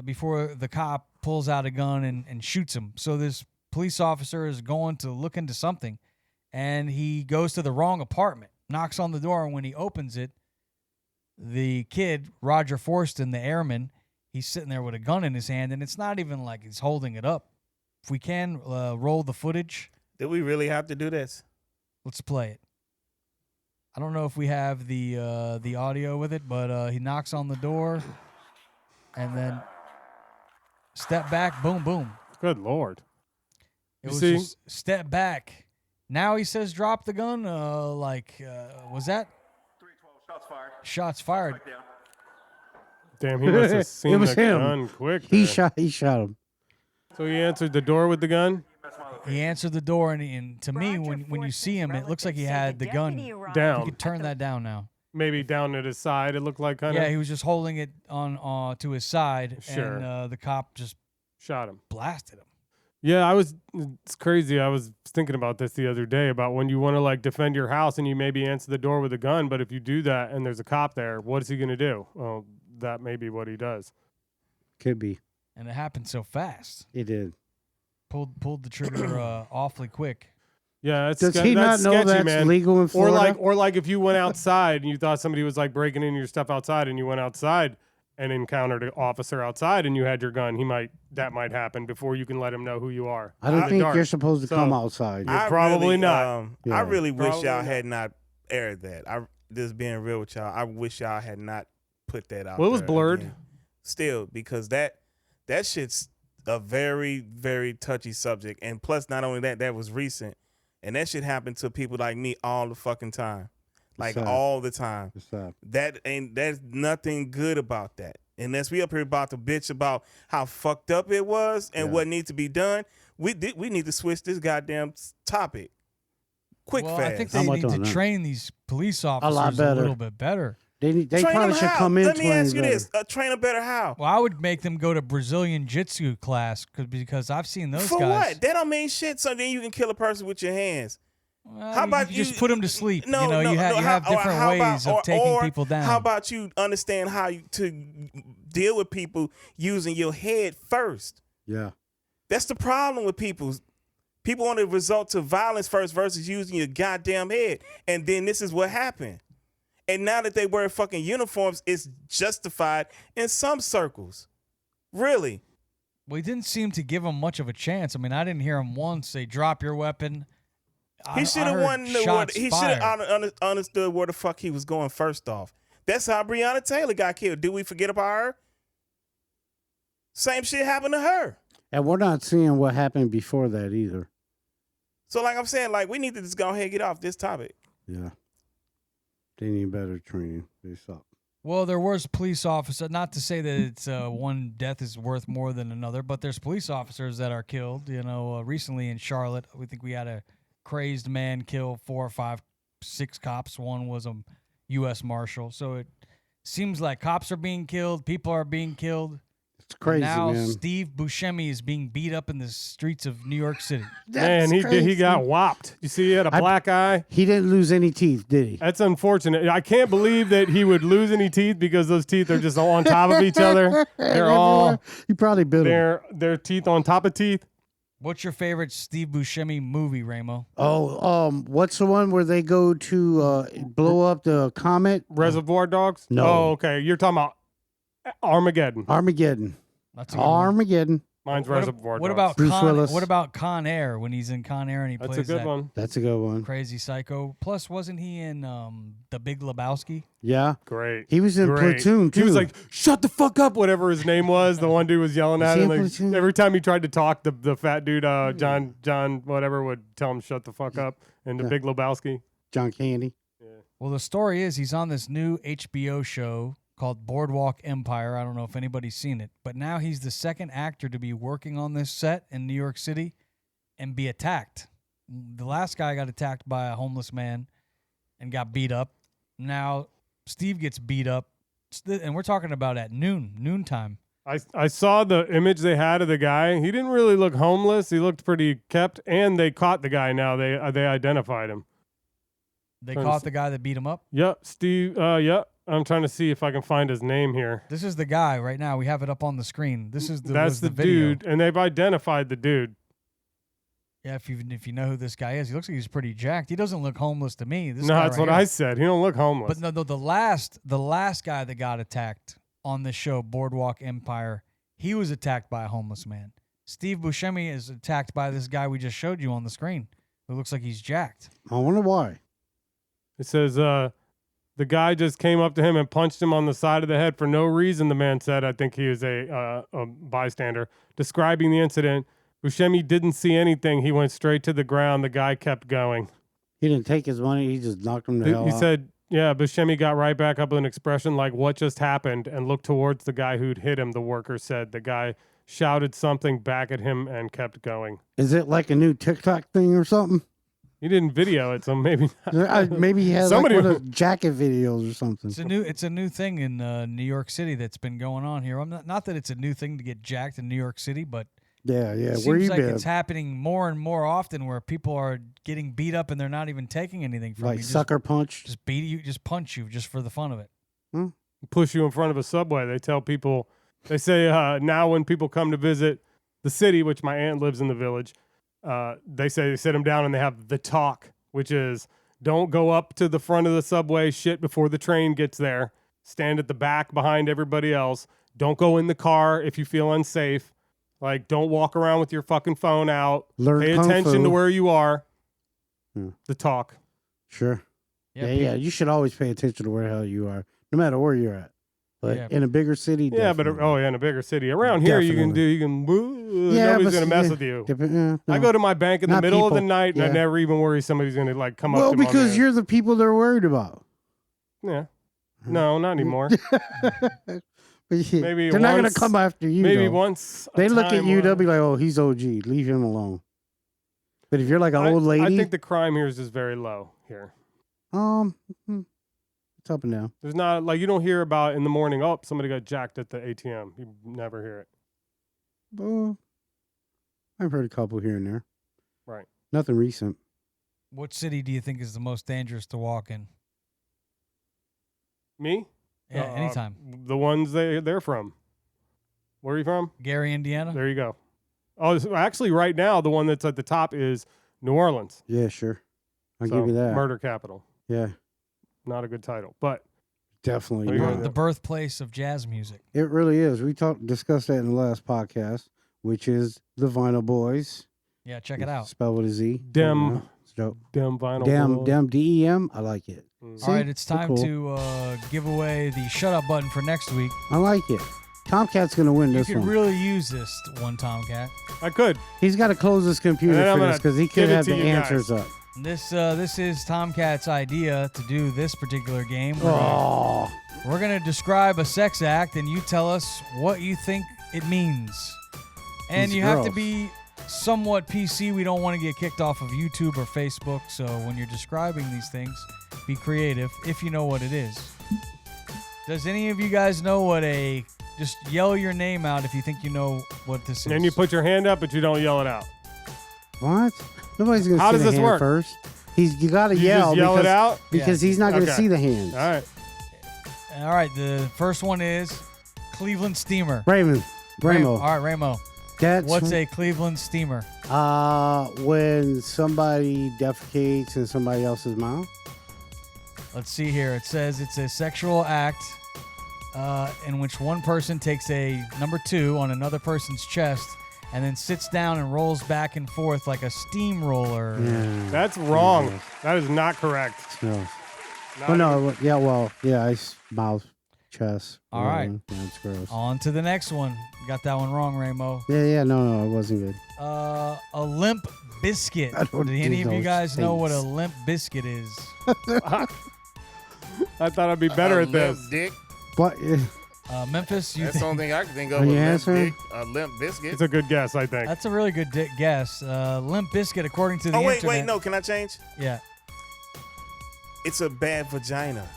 before the cop pulls out a gun and shoots him. So this police officer is going to look into something, and he goes to the wrong apartment, knocks on the door, and when he opens it, the kid, Roger Forston, the airman, he's sitting there with a gun in his hand, and it's not even like he's holding it up. If we can roll the footage, Did we really have to do this? let's play it. I don't know if we have the audio with it, but he knocks on the door, and then step back, boom, boom. good Lord. It You was see? just step back. Now he says drop the gun. Was that? 312, shots fired. Shots fired. Back down. Damn, he must have seen It was the him. gun quick. He there. shot him. So he answered the door with the gun He answered the door, and to me, when you see him, it looks like he had the gun. You down. can turn that down now. maybe down at his side. It looked like kind of. Yeah, he was just holding it on to his side, Sure. and the cop just shot him. blasted him. Yeah, it's crazy. I was thinking about this the other day about when you want to like defend your house and you maybe answer the door with a gun, but if you do that and there's a cop there, what is he going to do? Well, that may be what he does. Could be. And it happened so fast. It did. Pulled the trigger awfully quick. Yeah, it's Does he not know sketchy, that's man. legal in Florida? Or like if you went outside and you thought somebody was like breaking into your stuff outside and you went outside and encountered an officer outside and you had your gun, that might happen before you can let him know who you are. I don't think Dark. you're supposed to So, come outside. Probably not. Yeah. I really wish Probably y'all not. had not aired that. Just being real with y'all, I wish y'all had not put that out. Well, it was there blurred. again. Still, because that shit's a very, very touchy subject, and plus, not only that was recent, and that shit happened to people like me all the fucking time, like sad. all the time. It's sad. There's nothing good about that. Unless we up here about to bitch about how fucked up it was and what needs to be done, we need to switch this goddamn topic. Quick, Well, fast. I think they I'm need with to on that. train these police officers lot better. little bit better. They Train probably them should how? come in. Let me ask you this: train them better how? Well, I would make them go to Brazilian Jiu-Jitsu class because I've seen those For guys. what? That don't mean shit. So then you can kill a person with your hands. Well, How about you just put them to sleep? No, you know, no, you have, no, you have how- different how ways about- of taking or people down. How about you understand how to deal with people using your head first? Yeah. That's the problem with people. People want to resort to violence first versus using your goddamn head. And then this is what happened. And now that they wear fucking uniforms, it's justified in some circles. Really. Well, he didn't seem to give him much of a chance. I mean, I didn't hear him once say, "Drop your weapon." He should have won. He should have understood where the fuck he was going first off. That's how Breonna Taylor got killed. Did we forget about her? Same shit happened to her. And we're not seeing what happened before that either. So like I'm saying, like we need to just go ahead and get off this topic. Yeah. They need better training. They suck. Well, there was police officer. Not to say that it's one death is worth more than another, but there's police officers that are killed. You know, recently in Charlotte, we think we had a crazed man kill 4 or 5, 6 cops. One was a U.S. Marshal. So it seems like cops are being killed, people are being killed. It's crazy, now man. Steve Buscemi is being beat up in the streets of New York City. Man, he got whopped. You see, he had a black eye. He didn't lose any teeth, did he? That's unfortunate. I can't believe that he would lose any teeth because those teeth are just all on top of each other. They're all He probably bit him. their teeth on top of teeth. What's your favorite Steve Buscemi movie, Ramo? Oh, what's the one where they go to blow up the comet? Reservoir Dogs? No. Oh, okay. You're talking about Armageddon. Armageddon. That's a good one. Armageddon. Mine's Reservoir Dogs. What about Bruce Willis. What about Con Air when he's in Con Air and he That's plays a good that one. That's a good one. crazy psycho? Plus, wasn't he in The Big Lebowski? Yeah. Great. He was in Great. Platoon, too. He was like, "Shut the fuck up," whatever his name was. The one dude was yelling Was at he him. in Like, Platoon? every time he tried to talk, the fat dude, John, whatever, would tell him, "Shut the fuck up." And the Yeah. Big Lebowski. John Candy. Well, the story is he's on this new HBO show called Boardwalk Empire. I don't know if anybody's seen it, but now he's the second actor to be working on this set in New York City and be attacked. The last guy got attacked by a homeless man and got beat up. Now Steve gets beat up, and we're talking about at noontime. I saw the image they had of the guy. He didn't really look homeless. He looked pretty kept, and they caught the guy now. They identified him. They caught the guy that beat him up. Yep, Steve. Yep. I'm trying to see if I can find his name here. This is the guy right now. We have it up on the screen. This is That's the video. dude, and they've identified the dude. Yeah, if you know who this guy is, he looks like he's pretty jacked. He doesn't look homeless to me. This No, guy that's right what here. I said. He don't look homeless. But no, the last guy that got attacked on this show, Boardwalk Empire, he was attacked by a homeless man. Steve Buscemi is attacked by this guy we just showed you on the screen, who looks like he's jacked. I wonder why. It says the guy just came up to him and punched him on the side of the head for no reason, the man said. I think he was a bystander. Describing the incident, Buscemi didn't see anything. He went straight to the ground. The guy kept going. He didn't take his money. He just knocked him the hell He out. said, yeah, Buscemi got right back up with an expression like, "What just happened?" and looked towards the guy who'd hit him, the worker said. The guy shouted something back at him and kept going. Is it like a new TikTok thing or something? He didn't video it, so maybe not. Maybe he has Somebody- like one of those jacket videos or something. It's a new thing in New York City that's been going on here. I'm not that it's a new thing to get jacked in New York City, but Yeah. it Where seems you like been? it's happening more and more often where people are getting beat up and they're not even taking anything from Like you. sucker punch. Just beat you, just punch you, just for the fun of it. Push you in front of a subway. They tell people, they say now when people come to visit the city, which my aunt lives in the village, they say they sit them down and they have the talk, which is don't go up to the front of the subway shit before the train gets there. Stand at the back behind everybody else. Don't go in the car if you feel unsafe. Like, don't walk around with your fucking phone out. Learn Pay kung attention fu. to where you are. Hmm. The talk. Sure. Yeah, Yeah. You should always pay attention to where the hell you are, no matter where you're at. But Yeah. in a bigger city, Yeah, but definitely. in a bigger city. Around here, you can Yeah, nobody's but- going to mess yeah, with you. no. I go to my bank in the Not middle of the people. night, and I Yeah. never even worry somebody's going to like come up Well, to me. because you're the people they're worried about. Yeah. No, not anymore. But yeah, Maybe they're not going to once- come after you. Maybe though. once. a They look at time you, where- they'll be like, "Oh, he's OG. Leave him alone." But if you're like an old lady, I think the crime here is just very low here. it's up and down. There's not like you don't hear about in the morning. Oh, somebody got jacked at the ATM. You never hear it. I've heard a couple here and there. Right. Nothing recent. What city do you think is the most dangerous to walk in? Me? Yeah, anytime. The ones they're from. Where are you from? Gary, Indiana. There you go. Oh, actually, right now the one that's at the top is New Orleans. Yeah, sure. I'll So, give you that. Murder capital. Yeah, Not a good title, but definitely. There you not. go. The birthplace of jazz music. It really is. We discussed that in the last podcast, which is the Vinyl Boys. Yeah, check it out. Spelled with a Z. Dem. Yeah, it's dope. Dem vinyl. Dem boys. DEM. I like it. Mm. All right, it's they're time cool. to give away the shut up button for next week. I like it. Tomcat's gonna win You this could one. really use this one, Tomcat. I could. He's got to close his computer And then I'm for gonna this because he give could it have to the you guys. answers up. This is Tomcat's idea to do this particular game. Oh, We're gonna describe a sex act, and you tell us what you think it means. And These you have to girls. be somewhat PC. We don't want to get kicked off of YouTube or Facebook. So when you're describing these things, be creative if you know what it is. Does any of you guys know what a? Just yell your name out if you think you know what this is. And you put your hand up, but you don't yell it out. what? Nobody's gonna How see does the this hand work? first. You got to You yell just yell because, it out. because he's not going to Okay. see the hands. All right. All right. The first one is Cleveland Steamer. Raymond, Ramo. All right, Ramo. That's What's a Cleveland Steamer? when somebody defecates in somebody else's mouth. Let's see here. It says it's a sexual act in which one person takes a number 2 on another person's chest and then sits down and rolls back and forth like a steamroller. Yeah. That's wrong. That is not correct. No. Not Well, even- no. Yeah. Well. Yeah. Mouth, chest. All right. Yeah, it's gross. On to the next one. Got that one wrong, Ramo. Yeah. No. It wasn't good. A limp biscuit. I don't Do do any of you those guys know what a things. limp biscuit is? I thought I'd be better at this. Dick. What? Memphis, you That's the think? only thing I can think of. Are A you limp answering? dick, a limp biscuit. It's a good guess, I think. That's a really good guess. Limp biscuit, according to the Oh wait, internet. no. Can I change? Yeah, It's a bad vagina.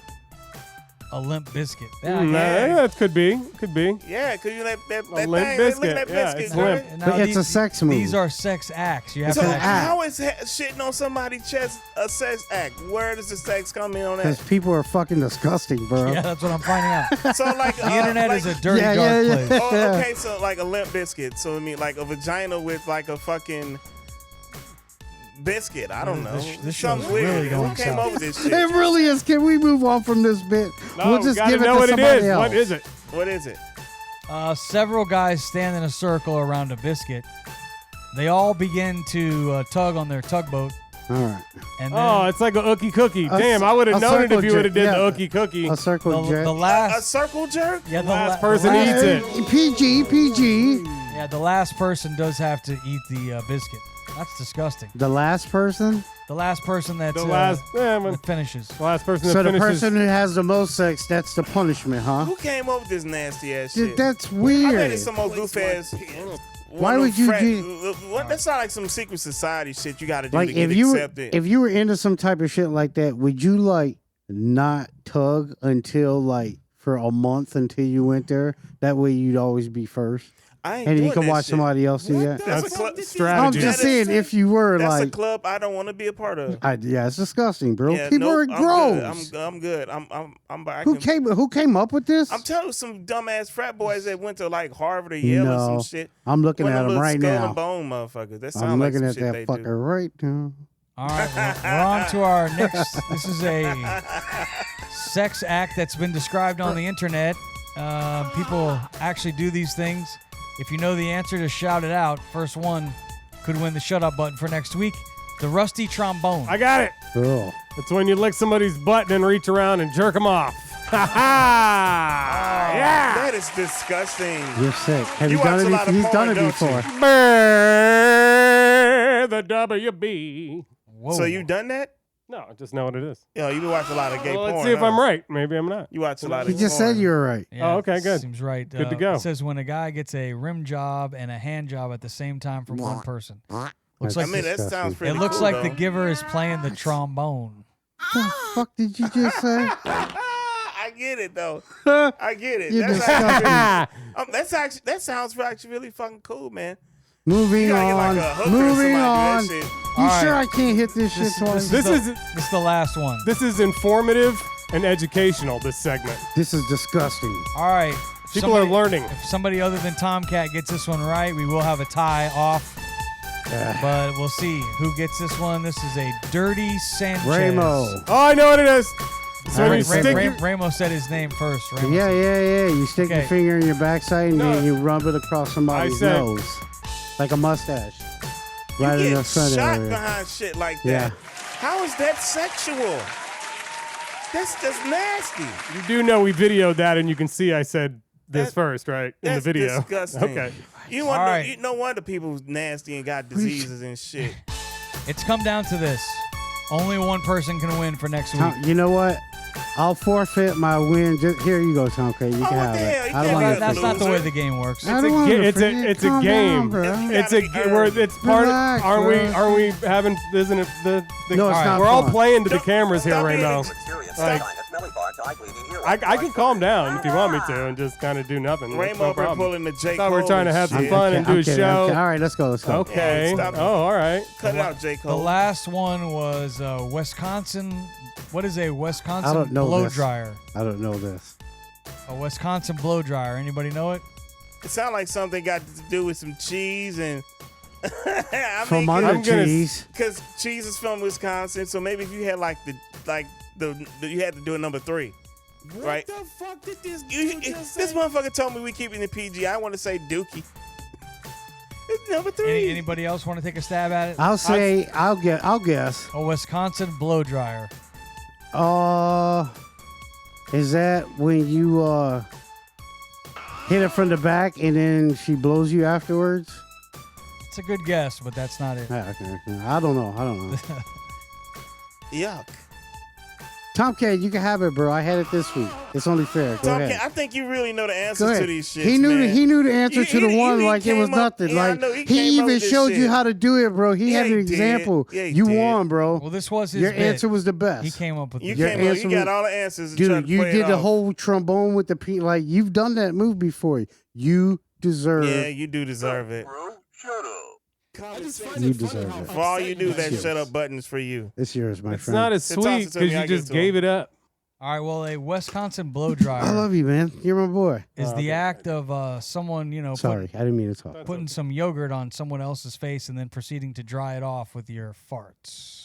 a limp biscuit. Yeah, that could be. Could be. Yeah, cause you that A limp thing. biscuit. Look at that Yeah, biscuit. it's girl. limp. And now But it's a these- sex move. These are sex acts. You have So to an actually- act. how is shitting on somebody's chest a sex act? Where does the sex come in on Because that? people are fucking disgusting, bro. Yeah, that's what I'm finding out. So like The internet like, is a dirty, Yeah, dark yeah, yeah. place. Oh, okay, so like a limp biscuit. So I mean, like a vagina with like a fucking biscuit. I don't know. This Something show's weird. really going Who came south. up with this shit? It really is. Can we move on from this bit? No, we'll just gotta give it know to what it somebody is. else. What is it? What is it? Several guys stand in a circle around a biscuit. They all begin to tug on their tugboat, All right. and then Oh, it's like a ookie cookie. A Damn, c- I would a have known it circle if you would have jerk, did yeah. the ookie cookie. A circle jerk. the A last, circle jerk? yeah, the last la- person the eats last- it. PG. Yeah, the last person does have to eat the biscuit. That's disgusting. The last person. The last person that's The last, that finishes. the last person So that the finishes. person who has the most sex, that's the punishment, huh? Who came up with this nasty ass Dude, shit? that's I bet weird. it's some old goof ass. Why would you What? That sounds like some secret society shit you got to do like to get if you accepted. if you were into some type of shit like that, would you like not tug until like for a month until you went there? That way you'd always be first. I ain't And you doing can that watch shit. somebody else do that. That's a club strategy. I'm just saying, if you were That's like, a club I don't want to be a part of. yeah, it's disgusting, bro. Yeah, People are nope, gross. I'm good. I Who came up with this? I'm telling you, some dumbass frat boys that went to like Harvard or Yale or some shit. I'm looking One of at them little right skull now. and bone motherfuckers. That sound I'm like looking some at shit that they fucker do. right now. All right, we're on to our next. This is a sex act that's been described on the internet. People actually do these things. If you know the answer, just shout it out. First one could win the shut up button for next week. The rusty trombone. I got it. Oh. It's when you lick somebody's butt and then reach around and jerk them off. Ha ha! Yeah. That is disgusting. You're sick. Have You you done watch a lot it? of He's porn, done it don't before. you? Brrr, the WB. Whoa. So you done that? No, I just know what it is. Yo, you been watching a lot of gay Well, porn. let's see if huh? I'm right. Maybe I'm not. You watch a lot He of just porn. said you were right. Yeah, Oh, okay, good. Seems right. Good to go. It says when a guy gets a rim job and a hand job at the same time from one person. Looks I like mean, that sounds pretty it looks cool, like though. the giver is playing the trombone. The fuck did you just say? I get it though. I get it. You're That's disgusting. that sounds actually really fucking cool, man. Moving You gotta get on. like a hooker or Moving somebody on. to do that shit. You All sure right. I can't hit this shit twice? This is This is the last one. this is informative and educational. This segment. This is disgusting. All right. People are learning. If somebody other than Tomcat gets this one right, we will have a tie off. But we'll see who gets this one. This is a Dirty Sanchez. Ramo. Oh, I know what it is. So when you Ra- stick Ra- your, Ramo said his name first. Ramo Yeah, said- yeah, yeah. You stick your Okay. finger in your backside and No. then you rub it across somebody's said- nose. Like a mustache. You Right in get the front shot area. behind shit like Yeah. that. How is that sexual? That's just nasty. you do know we videoed that, and you can see I said this That- first, right? In the That's video. disgusting. Okay. You All wonder, right. no wonder people's nasty and got diseases and shit. It's come down to this. Only one person can win for next week. You know what? I'll forfeit my win. Just, here you go, Tom K. You can what have the it. hell? You I can't don't be want a That's not the way loser. the game works. I don't want to It's a calm game. down, bro. It's a where it's part. Relax, Are we? bro. Are we having? Isn't it the? No, it's not We're all fun. playing to the Don't- cameras here stop right being now. Like, I can calm down if you want me to and just kind of do nothing. That's Ramo no up here problem. pulling the J. I thought we were Cole trying to and have some shit. fun and do a kidding, show. All right, let's go. Let's go. Okay. Yeah, stop it. Oh, all right. Cut it out, J. The Cole. last one was Wisconsin. What is a I Wisconsin don't know blow this. dryer? I don't know this. A Wisconsin blow dryer. Anybody know it? It sounds like something got to do with some cheese and. I From mean, under I'm gonna- cheese. because cheese is from Wisconsin, so maybe if you had like the you had to do a number 3, right? What the fuck did this You, dude just this say? motherfucker told me we keeping the PG. I want to say Dookie. It's number 3. Anybody else want to take a stab at it? I'll say. I'll guess. A Wisconsin blow dryer. Is that when you hit it from the back and then she blows you afterwards? It's a good guess, but that's not it. Okay. I don't know. Yuck. Tom K, you can have it, bro. I had it this week. It's only fair. Go Tom, ahead. I think you really know the Go answers ahead. to these shits, He knew. man. He knew the answer to the He one like it was came up- nothing. yeah, I Like know, he he came up even with this showed you shit. how to do it, bro. He Yeah, had he an did. example. Yeah, he you did. won, bro. Well, this was his Your bit. answer was the best. He came up with You it. Your came up, answer you got was- all the answers. And tried Dude, to you play it did the off. whole trombone with the P. Like you've done that move before. You deserve. Yeah, you do deserve it. I just find You it funny deserve how it. For all you do, upset that you shut get. up buttons for you. It's yours, my It's friend. not as So toss sweet it to me, because I you give just it to him. gave it up. All right. Well, a Wisconsin blow dryer I love you, man. You're my boy. is the act of someone, Sorry, I didn't mean to talk. putting some yogurt on someone else's face and then proceeding to dry it off with your farts.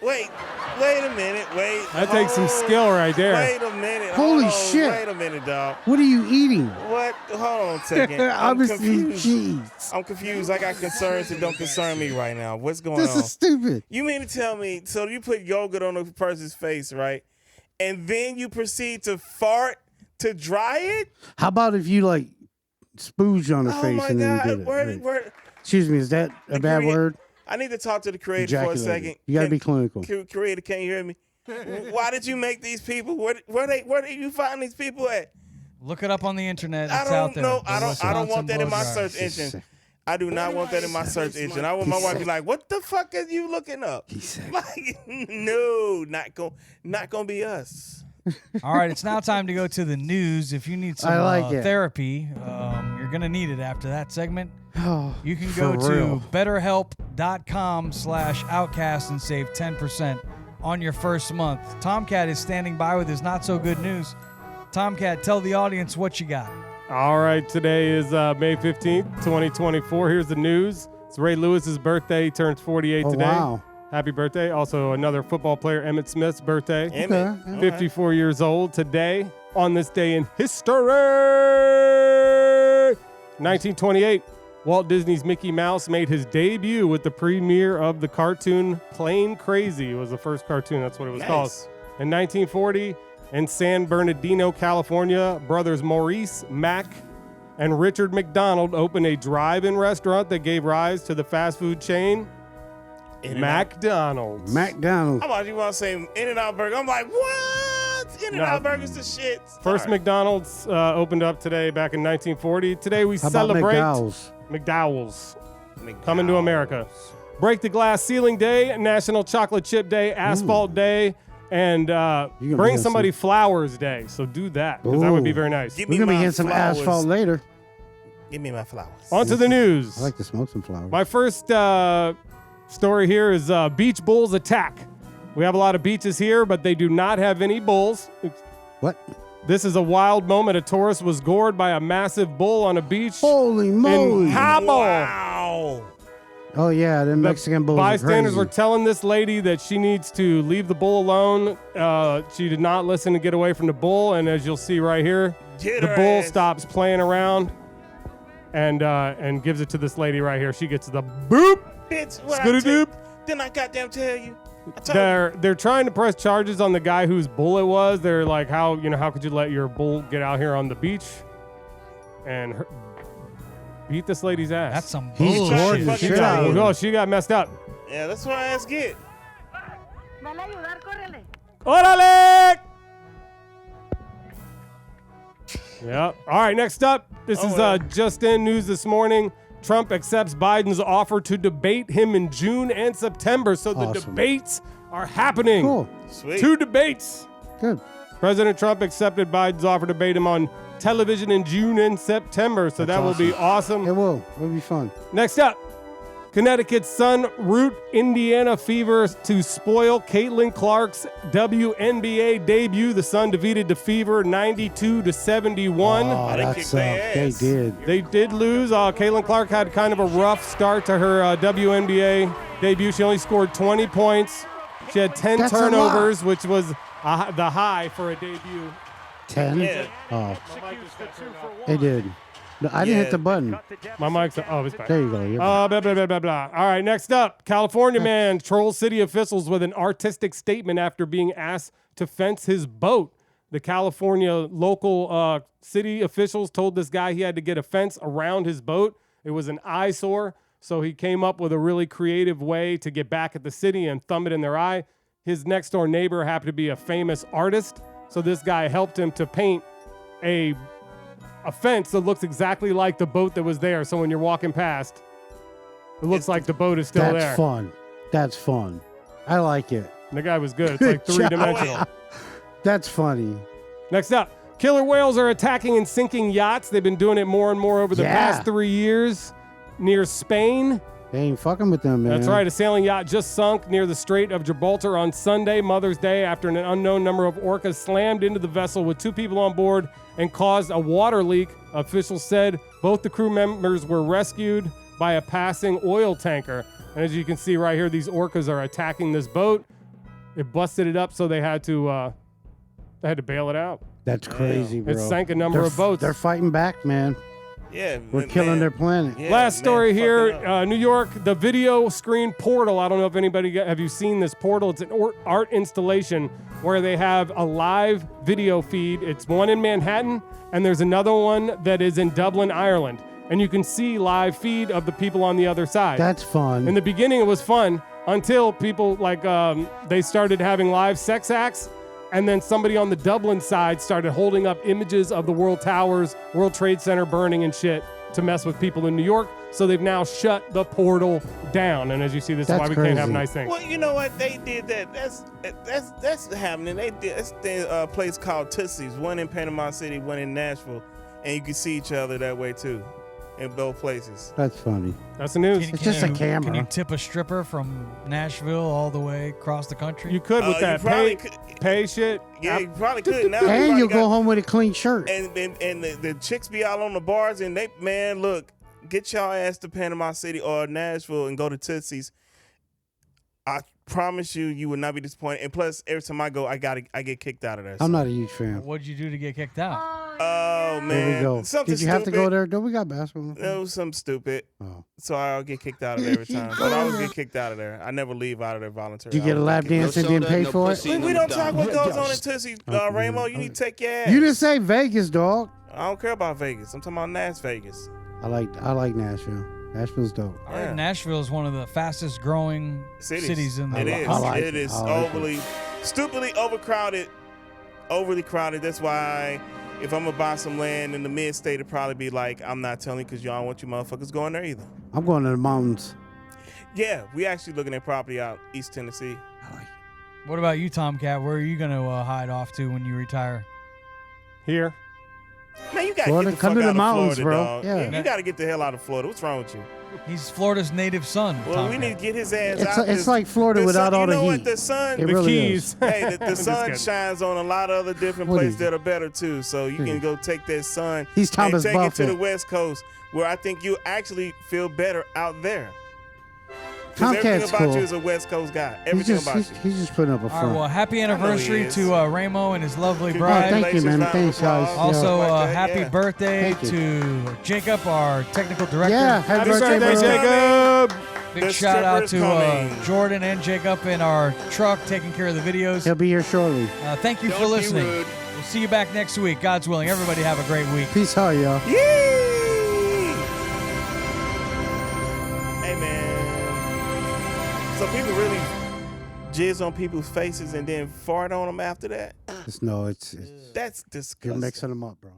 Wait a minute. That takes some Hold- skill right there. Wait a minute. Holy Hold on, shit. Wait a minute, dog. What are you eating? What? Hold on a second. I'm Obviously, confused. cheese. I'm confused. I got concerns that don't concern me right now. What's going This on? is stupid. You mean to tell me, so you put yogurt on a person's face, right? And then you proceed to fart to dry it? How about if you like spooge on her Oh face my and then God. did it? Word. Excuse me, is that a bad Korean- word? I need to talk to the creator for a Ejaculated. second. You gotta be clinical. Creator, can you hear me? Why did you make these people? Where did you find these people at? Look it up on the internet. I It's don't out there. know. The I don't Wisconsin want that in blow my dryer. search engine. I do not want that in my search engine. I want my wife to be like, "What the fuck are you looking up?" Like, no, not gonna be us. All right, it's now time to go to the news. If you need some therapy, you're going to need it after that segment. You can go to betterhelp.com/outcast and save 10% on your first month. Tomcat is standing by with his not so good news. Tomcat, tell the audience what you got. All right, today is May 15th, 2024. Here's the news. It's Ray Lewis's birthday. He turns 48 today. Wow. Happy birthday. Also, another football player, Emmitt Smith's birthday. Emmett. 54 years old today. On this day in history, 1928, Walt Disney's Mickey Mouse made his debut with the premiere of the cartoon Plain Crazy. It was the first cartoon. That's what it was called. In 1940, in San Bernardino, California, brothers Maurice, Mac, and Richard McDonald opened a drive-in restaurant that gave rise to the fast food chain McDonald's. McDonald's. How about you want to say In-N-Out Burger? I'm like, what? In-N-Out Burger's the shit. First McDonald's opened up today back in 1940. Today we celebrate McDowell's coming to America. Break the Glass Ceiling Day, National Chocolate Chip Day, Asphalt Day, and Bring Somebody Flowers Day. So do that, because that would be very nice. We're going to be getting some asphalt later. Give me my flowers. On to the news. I like to smoke some flowers. My first story here is beach bulls attack. We have a lot of beaches here, but they do not have any bulls. What? This is a wild moment. A tourist was gored by a massive bull on a beach. Holy moly. In Ramo. Wow. Oh, yeah, the Mexican bulls Bystanders are were crazy. telling this lady that she needs to leave the bull alone. She did not listen to get away from the bull, and as you'll see right here, the bull stops playing around and gives it to this lady right here. She gets the boop. Bitch, didn't I goddamn tell you? They're trying to press charges on the guy whose bull it was. They're like, how could you let your bull get out here on the beach and beat this lady's ass? That's some He's bullshit. gored the shit out of him. Oh, she got messed up. Yeah, that's what I asked get. Órale! Yeah. All right, next up. This is just in news this morning. Trump accepts Biden's offer to debate him in June and September. So the debates are happening. Cool. Sweet. 2 debates. Good. President Trump accepted Biden's offer to debate him on television in June and September. So that will be awesome. It will. It'll be fun. Next up, Connecticut's Sun root Indiana Fever to spoil Caitlin Clark's WNBA debut. The Sun defeated the Fever 92-71. Oh, they that kicked sucked. their They ass. did. They did lose. Caitlin Clark had kind of a rough start to her WNBA debut. She only scored 20 points. She had 10 That's a turnovers, which was the high for a debut. 10? Yeah. Oh. It did. No, I didn't hit the button. My mic's it's back. There you go. You're Blah, blah, blah, blah, blah. All right, next up. California man trolls city officials with an artistic statement after being asked to fence his boat. The California local city officials told this guy he had to get a fence around his boat. It was an eyesore, so he came up with a really creative way to get back at the city and thumb it in their eye. His next door neighbor happened to be a famous artist, so this guy helped him to paint a fence that looks exactly like the boat that was there. So when you're walking past, it looks like the boat is still there. That's fun. That's fun. I like it. And the guy was good. It's like three-dimensional. That's funny. Next up, killer whales are attacking and sinking yachts. They've been doing it more and more over the past 3 years near Spain. They ain't fucking with them, man. That's right. A sailing yacht just sunk near the Strait of Gibraltar on Sunday, Mother's Day, after an unknown number of orcas slammed into the vessel with 2 people on board and caused a water leak. Officials said both the crew members were rescued by a passing oil tanker. And as you can see right here, these orcas are attacking this boat. It busted it up, so they had to bail it out. That's crazy, bro. It sank a number of boats. They're fighting back, man. Yeah, We're killing their planet. Yeah, Last story man, here, New York, the video screen portal. I don't know if have you seen this portal? It's an art installation where they have a live video feed. It's one in Manhattan, and there's another one that is in Dublin, Ireland. And you can see live feed of the people on the other side. That's fun. In the beginning, it was fun until people they started having live sex acts. And then somebody on the Dublin side started holding up images of the World Towers, World Trade Center burning and shit. to mess with people in New York. So they've now shut the portal down. And as you see, this is That's why we can't have crazy. nice things. Well, you know what? They did that. That's happening. They did. It's a place called Tootsie's. One in Panama City, one in Nashville, and you can see each other that way too, in both places. That's funny. That's the news. It's just a Can camera. you tip a stripper from Nashville all the way across the country? You could with You that probably pay shit. Yeah, you probably could now. And you'll got- go home with a clean shirt. And the chicks be out on the bars, and they, man, look, get y'all ass to Panama City or Nashville and go to Tootsie's. I promise you will not be disappointed. And plus, every time I go, I get kicked out of there. I'm not a huge fan. What'd you do to get kicked out? Oh There man, we go. Something Did you have to stupid. go there? Don't we got basketball? No, something stupid. Oh. So I'll get kicked out of there every time. But I always get kicked out of there. I never leave out of there voluntarily. Did you get a lap dance and didn't pay for it? We don't talk what goes on in Tootsie, Ramo. You need to take your ass. You didn't say Vegas, dog. I don't care about Vegas. I'm talking about Las Vegas. I like Nashville. Nashville's dope. I heard Nashville is one of the fastest growing cities in the It world. is. I like It it. is I like overly, stupidly overcrowded. Overly crowded. That's why if I'm gonna buy some land in the mid-state, it'd probably be like, I'm not telling you because y'all don't want you motherfuckers going there either. I'm going to the mountains. Yeah, we actually looking at property out East Tennessee. I like it. What about you, Tomcat? Where are you going to hide off to when you retire? Here. Man, you gotta Florida, get the come fuck to the out of mountains, Florida, bro. dog. Yeah. You gotta get the hell out of Florida. What's wrong with you? He's Florida's native son. Well, we Tomcat. need to get his ass It's out. it's like Florida without all the You know what? heat. The sun, It The really keys. is. hey, the Just sun kidding. shines on a lot of other different What places is that are better too. So you can Hmm. go take that sun He's Thomas and take it to the Buffett. West Coast, where I think you actually feel better out there. Because everything Tomcat's about cool. you is a West Coast guy. He's Everything just, about he's, you. he's just putting up a All right, front. well, happy he anniversary is. to Ramo and his lovely Oh, bride. thank you, man. Congratulations, Thanks, round of guys. applause. Also, Like that, happy yeah. birthday Thank you. to Jacob, our technical director. Yeah, Happy birthday, birthday, bro. Jacob. Big The shout out stripper's to coming. Jordan and Jacob in our truck taking care of the videos. He'll be here shortly. Thank you for listening. We'll see you back next week. God's willing. Everybody have a great week. Peace out, y'all. Yee! Hey man, so people really jizz on people's faces and then fart on them after that? Just know it's That's you're disgusting. mixing them up, bro.